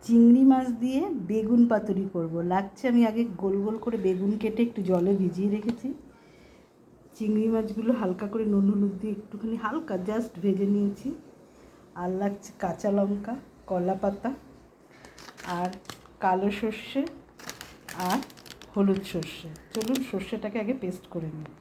চিংড়ি মাছ দিয়ে বেগুন পাতুরি করব। লাগছে, আমি আগে গোল গোল করে বেগুন কেটে একটু জলে ভিজিয়ে রেখেছি। চিংড়ি মাছগুলো হালকা করে নুন হলুদ দিয়ে একটুখানি হালকা জাস্ট ভেজে নিয়েছি। আর লাগছে কাঁচা লঙ্কা, কলা পাতা, আর কালো সর্ষে আর হলুদ সর্ষে। চলুন সর্ষেটাকে আগে পেস্ট করে নিই।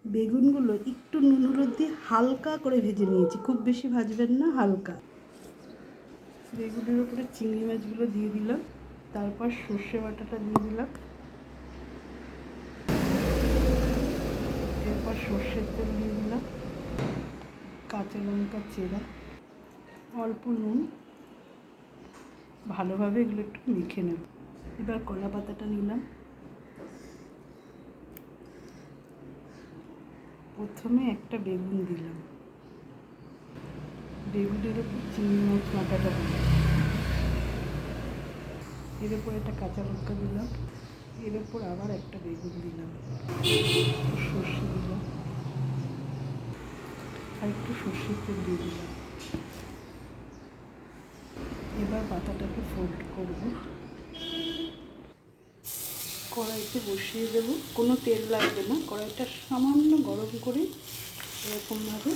বেগুনগুলো একটু নুন হলুদ দিয়ে হালকা করে ভেজে নিয়েছি, খুব বেশি ভাজবেন না, হালকা। বেগুনের উপরে চিংড়ি মাছগুলো দিয়ে দিলাম, তারপর সর্ষে বাটাটা দিয়ে দিলাম, এরপর সর্ষের তেল দিয়ে দিলাম, কাঁচা লঙ্কা চেরা, অল্প নুন, ভালোভাবে এগুলো একটু মেখে নেব। এবার কলা পাতাটা নিলাম, প্রথমে একটা বেগুন দিলাম, বেগুনের উপর চিংড়ি মাছ বাটাটা দিলাম, এর উপর একটা কাঁচা লঙ্কা দিলাম, এর উপর আবার একটা বেগুন দিলাম, সর্ষে দিলাম, আর একটু সর্ষের তেল দিয়ে দিলাম। এবার পাতাটাকে ফোল্ড করব, কড়াইতে বসিয়ে দেব, কোনো তেল লাগবে না। কড়াইটা সামান্য গরম করে এরকমভাবে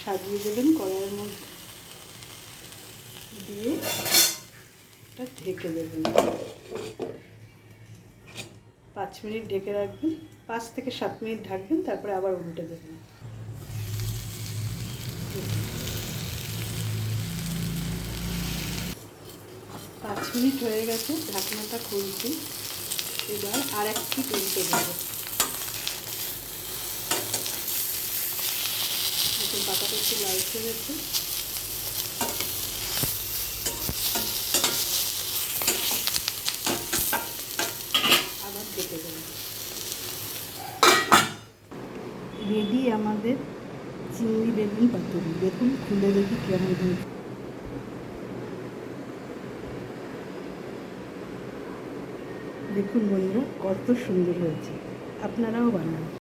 সাজিয়ে দেবেন কড়াইয়ের মধ্যে দিয়ে, এটা ঢেকে দেবেন। 5 মিনিট ঢেকে রাখবেন, 5 থেকে 7 মিনিট ঢাকবেন, তারপরে আবার উল্টে দেবেন। 5 মিনিট হয়ে গেছে, ঢাকনাটা খুলছি। এবার আর একটু উল্টে দেবো। এখন পাতাটা একটু লালচে গেছে, আবার ঢেকে দেবো। রেডি আমাদের চিংড়ি বেগুন পাতুরি। দেখুন, খুলে দেখি কেমন হয়েছে। দেখুন বন্ধুরা, কত সুন্দর হয়েছে। আপনারাও বানান।